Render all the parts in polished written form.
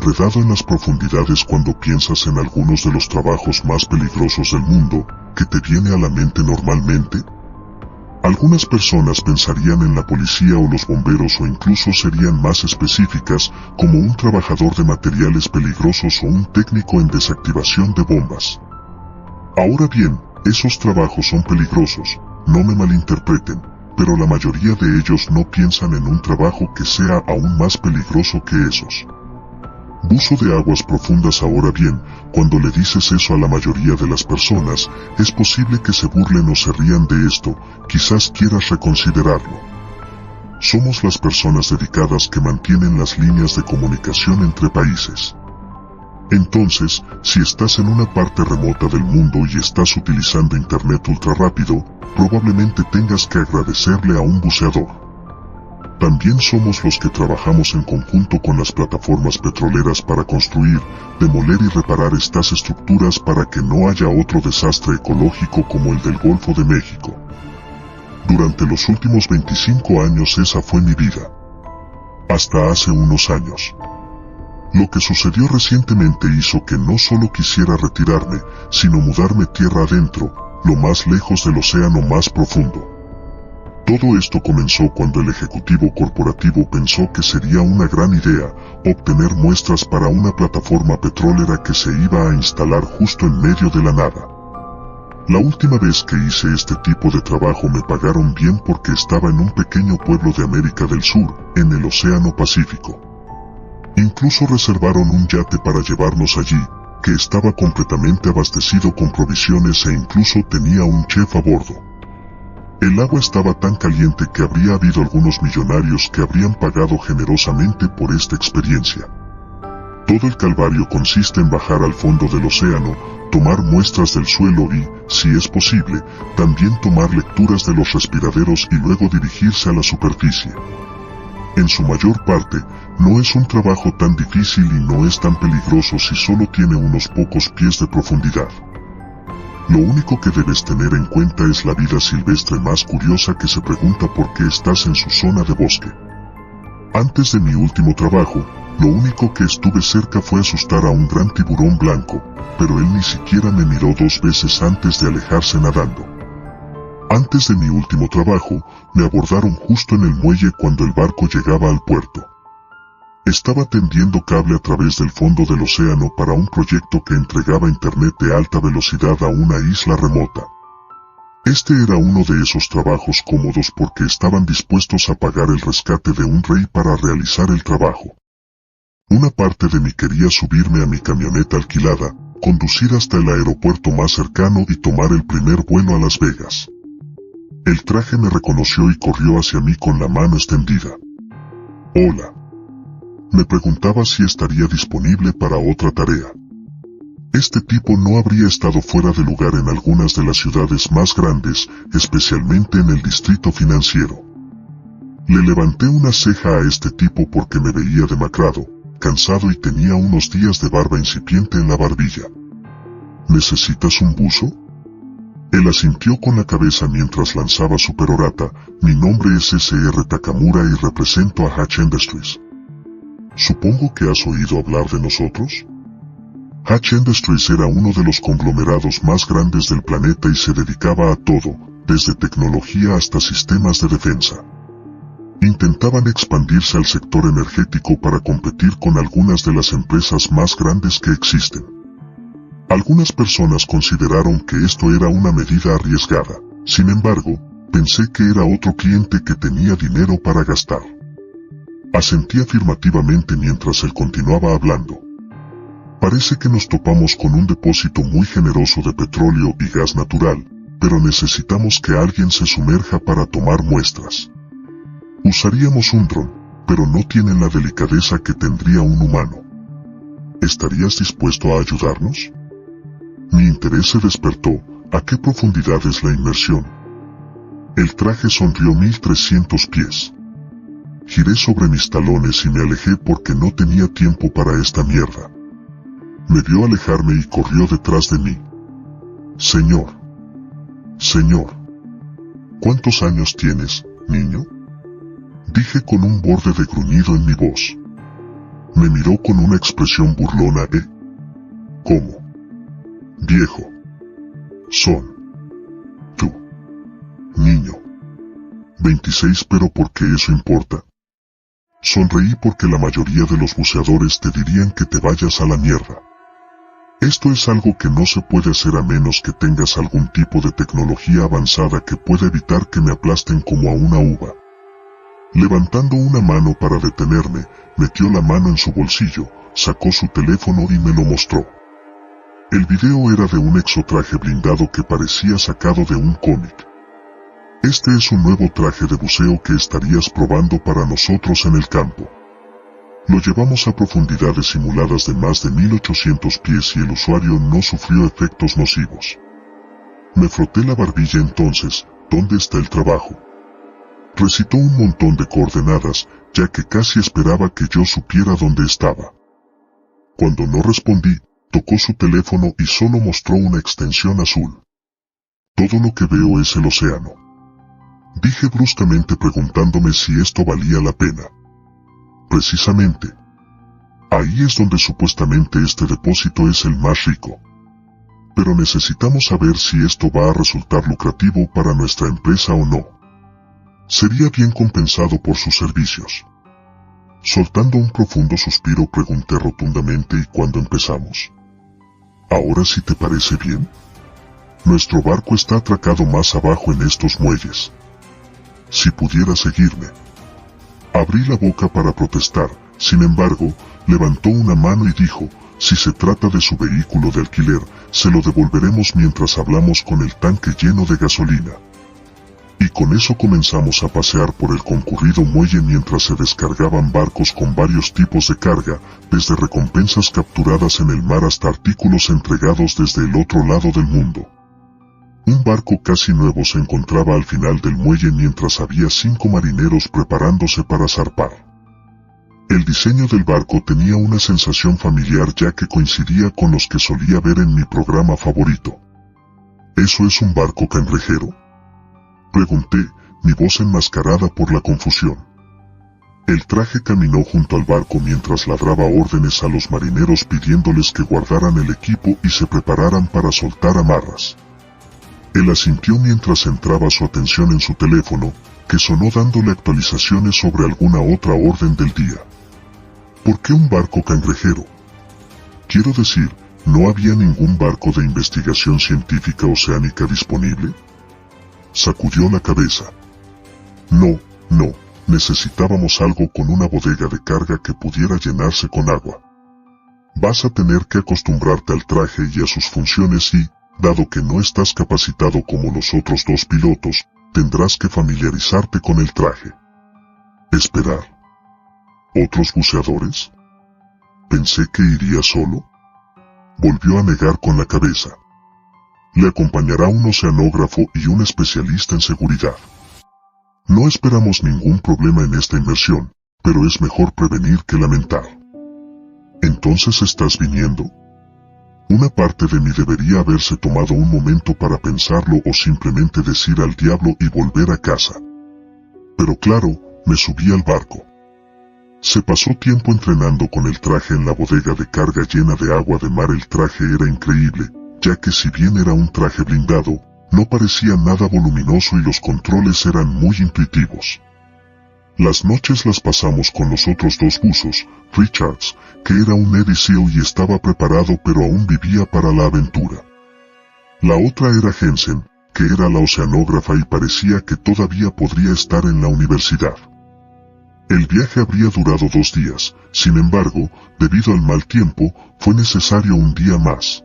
enredado en las profundidades cuando piensas en algunos de los trabajos más peligrosos del mundo que te viene a la mente normalmente? Algunas personas pensarían en la policía o los bomberos o incluso serían más específicas como un trabajador de materiales peligrosos o un técnico en desactivación de bombas. Ahora bien, esos trabajos son peligrosos, no me malinterpreten, pero la mayoría de ellos no piensan en un trabajo que sea aún más peligroso que esos. Buzo de aguas profundas. Ahora bien, cuando le dices eso a la mayoría de las personas, es posible que se burlen o se rían de esto, quizás quieras reconsiderarlo. Somos las personas dedicadas que mantienen las líneas de comunicación entre países. Entonces, si estás en una parte remota del mundo y estás utilizando internet ultra rápido, probablemente tengas que agradecerle a un buceador. También somos los que trabajamos en conjunto con las plataformas petroleras para construir, demoler y reparar estas estructuras para que no haya otro desastre ecológico como el del Golfo de México. Durante los últimos 25 años esa fue mi vida. Hasta hace unos años. Lo que sucedió recientemente hizo que no solo quisiera retirarme, sino mudarme tierra adentro, lo más lejos del océano más profundo. Todo esto comenzó cuando el ejecutivo corporativo pensó que sería una gran idea obtener muestras para una plataforma petrolera que se iba a instalar justo en medio de la nada. La última vez que hice este tipo de trabajo me pagaron bien porque estaba en un pequeño pueblo de América del Sur, en el Océano Pacífico. Incluso reservaron un yate para llevarnos allí, que estaba completamente abastecido con provisiones e incluso tenía un chef a bordo. El agua estaba tan caliente que habría habido algunos millonarios que habrían pagado generosamente por esta experiencia. Todo el calvario consiste en bajar al fondo del océano, tomar muestras del suelo y, si es posible, también tomar lecturas de los respiraderos y luego dirigirse a la superficie. En su mayor parte, no es un trabajo tan difícil y no es tan peligroso si solo tiene unos pocos pies de profundidad. Lo único que debes tener en cuenta es la vida silvestre más curiosa que se pregunta por qué estás en su zona de bosque. Antes de mi último trabajo, lo único que estuve cerca fue asustar a un gran tiburón blanco, pero él ni siquiera me miró 2 veces antes de alejarse nadando. Antes de mi último trabajo, me abordaron justo en el muelle cuando el barco llegaba al puerto. Estaba tendiendo cable a través del fondo del océano para un proyecto que entregaba internet de alta velocidad a una isla remota. Este era uno de esos trabajos cómodos porque estaban dispuestos a pagar el rescate de un rey para realizar el trabajo. Una parte de mí quería subirme a mi camioneta alquilada, conducir hasta el aeropuerto más cercano y tomar el primer vuelo a Las Vegas. El traje me reconoció y corrió hacia mí con la mano extendida. Hola. Me preguntaba si estaría disponible para otra tarea. Este tipo no habría estado fuera de lugar en algunas de las ciudades más grandes, especialmente en el distrito financiero. Le levanté una ceja a este tipo porque me veía demacrado, cansado y tenía unos días de barba incipiente en la barbilla. ¿Necesitas un buzo? Él asintió con la cabeza mientras lanzaba su perorata. Mi nombre es S.R. Takamura y represento a Hatch Industries. Supongo que has oído hablar de nosotros. Hatch Industries era uno de los conglomerados más grandes del planeta y se dedicaba a todo, desde tecnología hasta sistemas de defensa. Intentaban expandirse al sector energético para competir con algunas de las empresas más grandes que existen. Algunas personas consideraron que esto era una medida arriesgada. Sin embargo, pensé que era otro cliente que tenía dinero para gastar. Asentí afirmativamente mientras él continuaba hablando. Parece que nos topamos con un depósito muy generoso de petróleo y gas natural, pero necesitamos que alguien se sumerja para tomar muestras. Usaríamos un dron, pero no tienen la delicadeza que tendría un humano. ¿Estarías dispuesto a ayudarnos? Mi interés se despertó. ¿A qué profundidad es la inmersión? El traje sonrió 1300 pies. Giré sobre mis talones y me alejé porque no tenía tiempo para esta mierda. Me vio alejarme y corrió detrás de mí. Señor. ¿Cuántos años tienes, niño? Dije con un borde de gruñido en mi voz. Me miró con una expresión burlona ¿Cómo? Viejo. Son. Tú. Niño. 26, pero ¿por qué eso importa? Sonreí porque la mayoría de los buceadores te dirían que te vayas a la mierda. Esto es algo que no se puede hacer a menos que tengas algún tipo de tecnología avanzada que pueda evitar que me aplasten como a una uva. Levantando una mano para detenerme, metió la mano en su bolsillo, sacó su teléfono y me lo mostró. El video era de un exotraje blindado que parecía sacado de un cómic. Este es un nuevo traje de buceo que estarías probando para nosotros en el campo. Lo llevamos a profundidades simuladas de más de 1800 pies y el usuario no sufrió efectos nocivos. Me froté la barbilla entonces. ¿Dónde está el trabajo? Recitó un montón de coordenadas, ya que casi esperaba que yo supiera dónde estaba. Cuando no respondí, tocó su teléfono y solo mostró una extensión azul. Todo lo que veo es el océano. Dije bruscamente preguntándome si esto valía la pena. Precisamente. Ahí es donde supuestamente este depósito es el más rico. Pero necesitamos saber si esto va a resultar lucrativo para nuestra empresa o no. Sería bien compensado por sus servicios. Soltando un profundo suspiro pregunté rotundamente ¿y cuándo empezamos? ¿Ahora sí te parece bien? Nuestro barco está atracado más abajo en estos muelles. Si pudiera seguirme. Abrí la boca para protestar, sin embargo, levantó una mano y dijo, si se trata de su vehículo de alquiler, se lo devolveremos mientras hablamos con el tanque lleno de gasolina. Y con eso comenzamos a pasear por el concurrido muelle mientras se descargaban barcos con varios tipos de carga, desde recompensas capturadas en el mar hasta artículos entregados desde el otro lado del mundo. Un barco casi nuevo se encontraba al final del muelle mientras había 5 marineros preparándose para zarpar. El diseño del barco tenía una sensación familiar ya que coincidía con los que solía ver en mi programa favorito. ¿Eso es un barco cangrejero? Pregunté, mi voz enmascarada por la confusión. El traje caminó junto al barco mientras ladraba órdenes a los marineros pidiéndoles que guardaran el equipo y se prepararan para soltar amarras. Él asintió mientras centraba su atención en su teléfono, que sonó dándole actualizaciones sobre alguna otra orden del día. ¿Por qué un barco cangrejero? Quiero decir, ¿no había ningún barco de investigación científica oceánica disponible? Sacudió la cabeza. No, necesitábamos algo con una bodega de carga que pudiera llenarse con agua. Vas a tener que acostumbrarte al traje y a sus funciones y, dado que no estás capacitado como los otros 2 pilotos, tendrás que familiarizarte con el traje. Esperar. ¿Otros buceadores? Pensé que iría solo. Volvió a negar con la cabeza. Le acompañará un oceanógrafo y un especialista en seguridad. No esperamos ningún problema en esta inmersión, pero es mejor prevenir que lamentar. ¿Entonces estás viniendo? Una parte de mí debería haberse tomado un momento para pensarlo o simplemente decir al diablo y volver a casa. Pero claro, me subí al barco. Se pasó tiempo entrenando con el traje en la bodega de carga llena de agua de mar. El traje era increíble, ya que si bien era un traje blindado, no parecía nada voluminoso y los controles eran muy intuitivos. Las noches las pasamos con los otros 2 buzos, Richards, que era un Navy SEAL y estaba preparado pero aún vivía para la aventura. La otra era Jensen, que era la oceanógrafa y parecía que todavía podría estar en la universidad. El viaje habría durado 2 días, sin embargo, debido al mal tiempo, fue necesario un día más.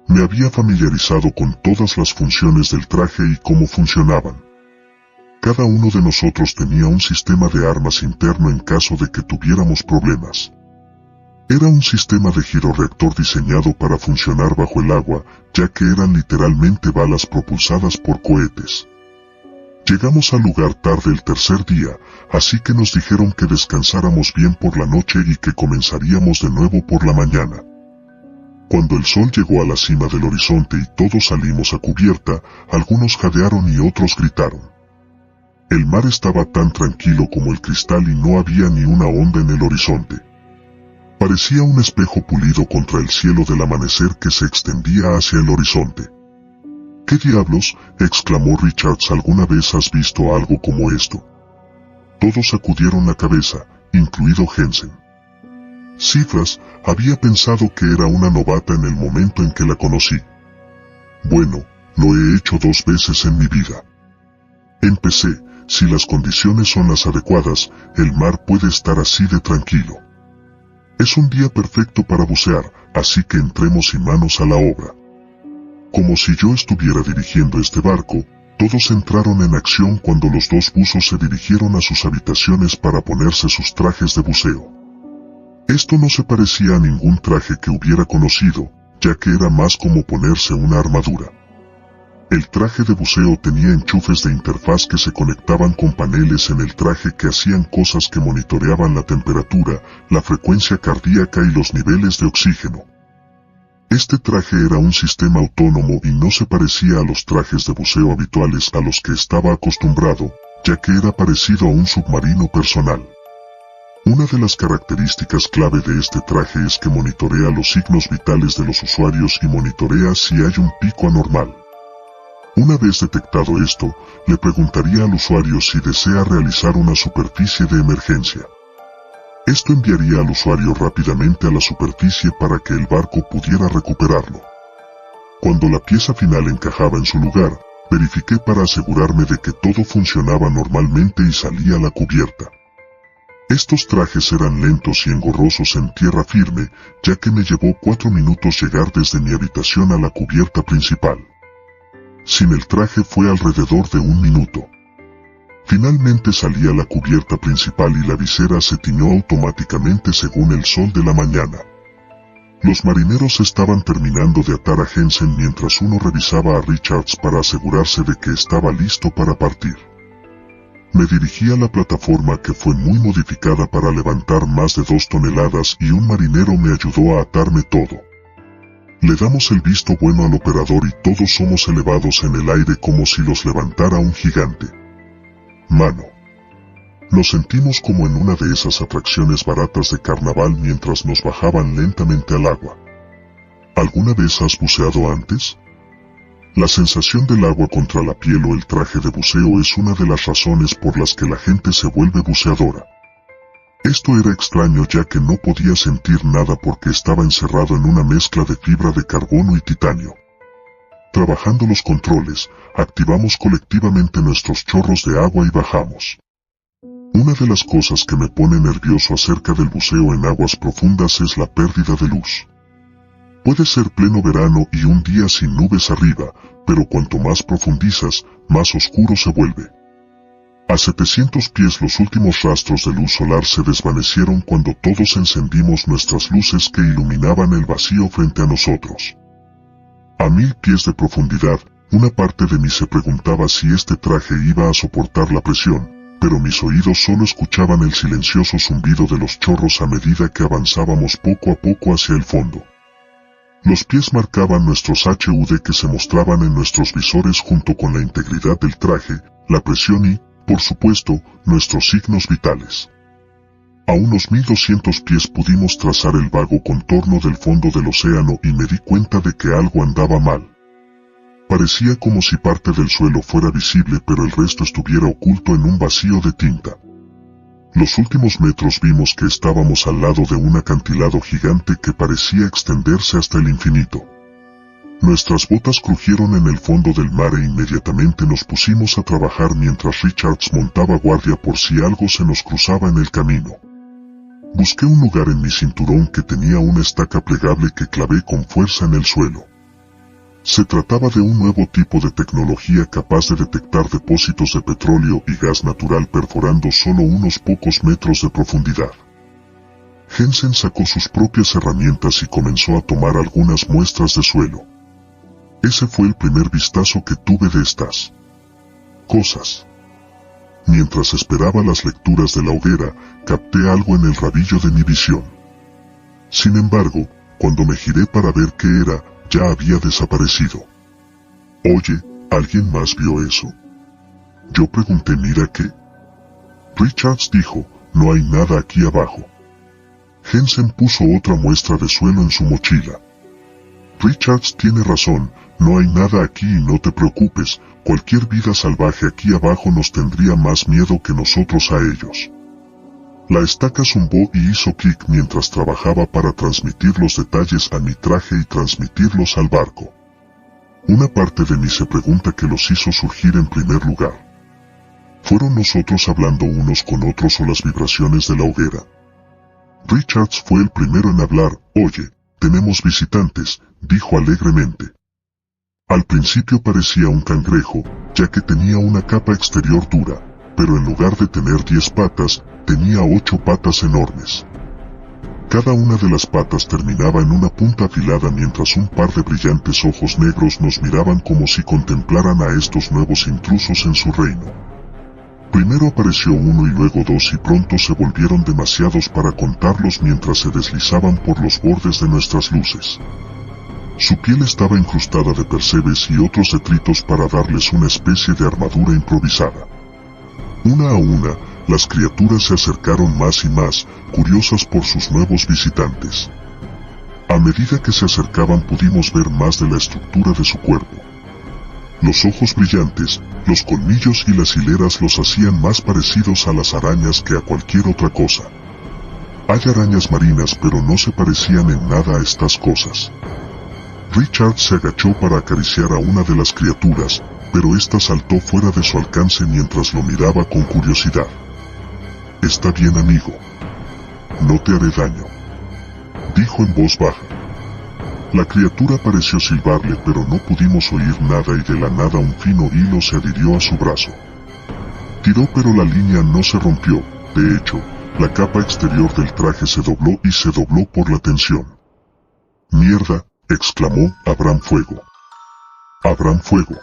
Me había familiarizado con todas las funciones del traje y cómo funcionaban. Cada uno de nosotros tenía un sistema de armas interno en caso de que tuviéramos problemas. Era un sistema de giroreactor diseñado para funcionar bajo el agua, ya que eran literalmente balas propulsadas por cohetes. Llegamos al lugar tarde el tercer día, así que nos dijeron que descansáramos bien por la noche y que comenzaríamos de nuevo por la mañana. Cuando el sol llegó a la cima del horizonte y todos salimos a cubierta, algunos jadearon y otros gritaron. El mar estaba tan tranquilo como el cristal y no había ni una onda en el horizonte. Parecía un espejo pulido contra el cielo del amanecer que se extendía hacia el horizonte. ¿Qué diablos?, exclamó Richards, ¿alguna vez has visto algo como esto? Todos sacudieron la cabeza, incluido Jensen. Cifras, había pensado que era una novata en el momento en que la conocí. Bueno, lo he hecho 2 veces en mi vida. Empecé, si las condiciones son las adecuadas, el mar puede estar así de tranquilo. Es un día perfecto para bucear, así que entremos y manos a la obra. Como si yo estuviera dirigiendo este barco, todos entraron en acción cuando los 2 buzos se dirigieron a sus habitaciones para ponerse sus trajes de buceo. Esto no se parecía a ningún traje que hubiera conocido, ya que era más como ponerse una armadura. El traje de buceo tenía enchufes de interfaz que se conectaban con paneles en el traje que hacían cosas que monitoreaban la temperatura, la frecuencia cardíaca y los niveles de oxígeno. Este traje era un sistema autónomo y no se parecía a los trajes de buceo habituales a los que estaba acostumbrado, ya que era parecido a un submarino personal. Una de las características clave de este traje es que monitorea los signos vitales de los usuarios y monitorea si hay un pico anormal. Una vez detectado esto, le preguntaría al usuario si desea realizar una superficie de emergencia. Esto enviaría al usuario rápidamente a la superficie para que el barco pudiera recuperarlo. Cuando la pieza final encajaba en su lugar, verifiqué para asegurarme de que todo funcionaba normalmente y salí a la cubierta. Estos trajes eran lentos y engorrosos en tierra firme, ya que me llevó 4 minutos llegar desde mi habitación a la cubierta principal. Sin el traje fue alrededor de 1 minuto. Finalmente salí a la cubierta principal y la visera se tiñó automáticamente según el sol de la mañana. Los marineros estaban terminando de atar a Jensen mientras uno revisaba a Richards para asegurarse de que estaba listo para partir. Me dirigí a la plataforma, que fue muy modificada para levantar más de 2 toneladas, y un marinero me ayudó a atarme todo. Le damos el visto bueno al operador y todos somos elevados en el aire como si los levantara un gigante. Mano. Nos sentimos como en una de esas atracciones baratas de carnaval mientras nos bajaban lentamente al agua. ¿Alguna vez has buceado antes? La sensación del agua contra la piel o el traje de buceo es una de las razones por las que la gente se vuelve buceadora. Esto era extraño ya que no podía sentir nada porque estaba encerrado en una mezcla de fibra de carbono y titanio. Trabajando los controles, activamos colectivamente nuestros chorros de agua y bajamos. Una de las cosas que me pone nervioso acerca del buceo en aguas profundas es la pérdida de luz. Puede ser pleno verano y un día sin nubes arriba, pero cuanto más profundizas, más oscuro se vuelve. A 700 pies los últimos rastros de luz solar se desvanecieron cuando todos encendimos nuestras luces que iluminaban el vacío frente a nosotros. A 1000 pies de profundidad, una parte de mí se preguntaba si este traje iba a soportar la presión, pero mis oídos solo escuchaban el silencioso zumbido de los chorros a medida que avanzábamos poco a poco hacia el fondo. Los pies marcaban nuestros HUD que se mostraban en nuestros visores junto con la integridad del traje, la presión y, por supuesto, nuestros signos vitales. A unos 1200 pies pudimos trazar el vago contorno del fondo del océano y me di cuenta de que algo andaba mal. Parecía como si parte del suelo fuera visible pero el resto estuviera oculto en un vacío de tinta. Los últimos metros vimos que estábamos al lado de un acantilado gigante que parecía extenderse hasta el infinito. Nuestras botas crujieron en el fondo del mar e inmediatamente nos pusimos a trabajar mientras Richards montaba guardia por si algo se nos cruzaba en el camino. Busqué un lugar en mi cinturón que tenía una estaca plegable que clavé con fuerza en el suelo. Se trataba de un nuevo tipo de tecnología capaz de detectar depósitos de petróleo y gas natural perforando solo unos pocos metros de profundidad. Jensen sacó sus propias herramientas y comenzó a tomar algunas muestras de suelo. Ese fue el primer vistazo que tuve de estas cosas. Mientras esperaba las lecturas de la hoguera, capté algo en el rabillo de mi visión. Sin embargo, cuando me giré para ver qué era, ya había desaparecido. Oye, ¿alguien más vio eso? Yo pregunté. ¿Mira qué? Richards dijo, no hay nada aquí abajo. Jensen puso otra muestra de suelo en su mochila. Richards tiene razón, no hay nada aquí y no te preocupes, cualquier vida salvaje aquí abajo nos tendría más miedo que nosotros a ellos. La estaca zumbó y hizo clic mientras trabajaba para transmitir los detalles a mi traje y transmitirlos al barco. Una parte de mí se pregunta qué los hizo surgir en primer lugar. ¿Fueron nosotros hablando unos con otros o las vibraciones de la hoguera? Richards fue el primero en hablar. Oye, tenemos visitantes, dijo alegremente. Al principio parecía un cangrejo, ya que tenía una capa exterior dura, pero en lugar de tener 10 patas, tenía 8 patas enormes. Cada una de las patas terminaba en una punta afilada mientras un par de brillantes ojos negros nos miraban como si contemplaran a estos nuevos intrusos en su reino. Primero apareció uno y luego dos y pronto se volvieron demasiados para contarlos mientras se deslizaban por los bordes de nuestras luces. Su piel estaba incrustada de percebes y otros detritos para darles una especie de armadura improvisada. Una a una, las criaturas se acercaron más y más, curiosas por sus nuevos visitantes. A medida que se acercaban pudimos ver más de la estructura de su cuerpo. Los ojos brillantes, los colmillos y las hileras los hacían más parecidos a las arañas que a cualquier otra cosa. Hay arañas marinas pero no se parecían en nada a estas cosas. Richard se agachó para acariciar a una de las criaturas, pero ésta saltó fuera de su alcance mientras lo miraba con curiosidad. «Está bien, amigo. No te haré daño», dijo en voz baja. La criatura pareció silbarle pero no pudimos oír nada y de la nada un fino hilo se adhirió a su brazo. Tiró pero la línea no se rompió, de hecho, la capa exterior del traje se dobló y se dobló por la tensión. «Mierda», exclamó, «abran fuego». «Abran fuego».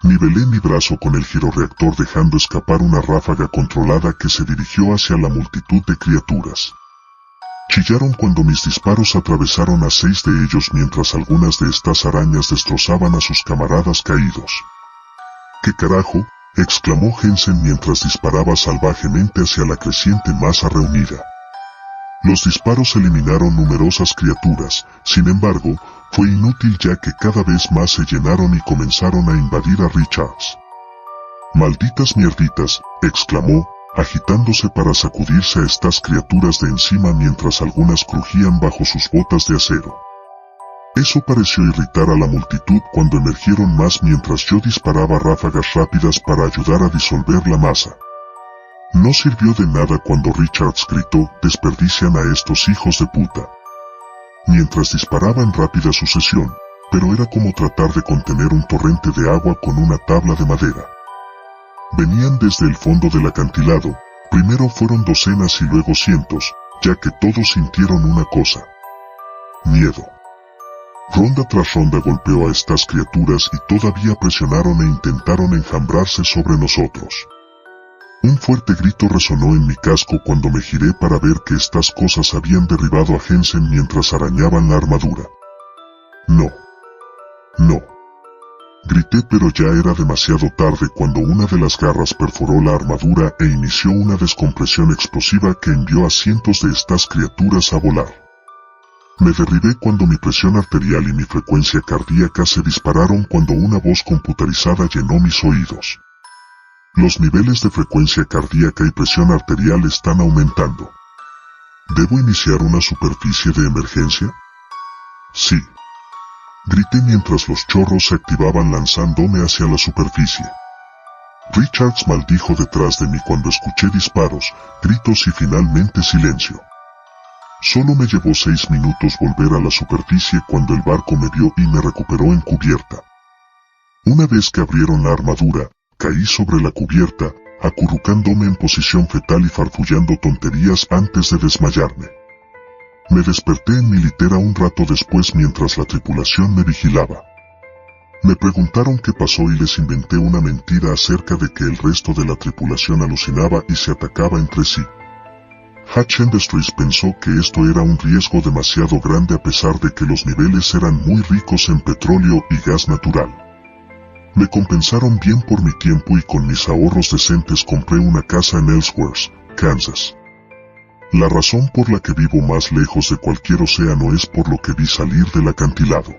Nivelé mi brazo con el giroreactor dejando escapar una ráfaga controlada que se dirigió hacia la multitud de criaturas. Chillaron cuando mis disparos atravesaron a 6 de ellos mientras algunas de estas arañas destrozaban a sus camaradas caídos. «¿Qué carajo?», exclamó Jensen mientras disparaba salvajemente hacia la creciente masa reunida. Los disparos eliminaron numerosas criaturas, sin embargo, fue inútil ya que cada vez más se llenaron y comenzaron a invadir a Richards. «Malditas mierditas», exclamó, agitándose para sacudirse a estas criaturas de encima mientras algunas crujían bajo sus botas de acero. Eso pareció irritar a la multitud cuando emergieron más mientras yo disparaba ráfagas rápidas para ayudar a disolver la masa. No sirvió de nada cuando Richards gritó, «desperdician a estos hijos de puta», mientras disparaba en rápida sucesión, pero era como tratar de contener un torrente de agua con una tabla de madera. Venían desde el fondo del acantilado, primero fueron docenas y luego cientos, ya que todos sintieron una cosa: miedo. Ronda tras ronda golpeó a estas criaturas y todavía presionaron e intentaron enjambrarse sobre nosotros. Un fuerte grito resonó en mi casco cuando me giré para ver que estas cosas habían derribado a Jensen mientras arañaban la armadura. «No. No». Grité pero ya era demasiado tarde cuando una de las garras perforó la armadura e inició una descompresión explosiva que envió a cientos de estas criaturas a volar. Me derribé cuando mi presión arterial y mi frecuencia cardíaca se dispararon cuando una voz computarizada llenó mis oídos. «Los niveles de frecuencia cardíaca y presión arterial están aumentando. ¿Debo iniciar una superficie de emergencia?» «Sí». Grité mientras los chorros se activaban lanzándome hacia la superficie. Richards maldijo detrás de mí cuando escuché disparos, gritos y finalmente silencio. Solo me llevó 6 minutos volver a la superficie cuando el barco me vio y me recuperó en cubierta. Una vez que abrieron la armadura, caí sobre la cubierta, acurrucándome en posición fetal y farfullando tonterías antes de desmayarme. Me desperté en mi litera un rato después mientras la tripulación me vigilaba. Me preguntaron qué pasó y les inventé una mentira acerca de que el resto de la tripulación alucinaba y se atacaba entre sí. Hatch Industries pensó que esto era un riesgo demasiado grande a pesar de que los niveles eran muy ricos en petróleo y gas natural. Me compensaron bien por mi tiempo y con mis ahorros decentes compré una casa en Ellsworth, Kansas. La razón por la que vivo más lejos de cualquier océano es por lo que vi salir del acantilado.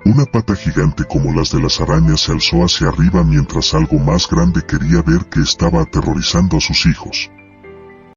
Una pata gigante como las de las arañas se alzó hacia arriba mientras algo más grande quería ver que estaba aterrorizando a sus hijos.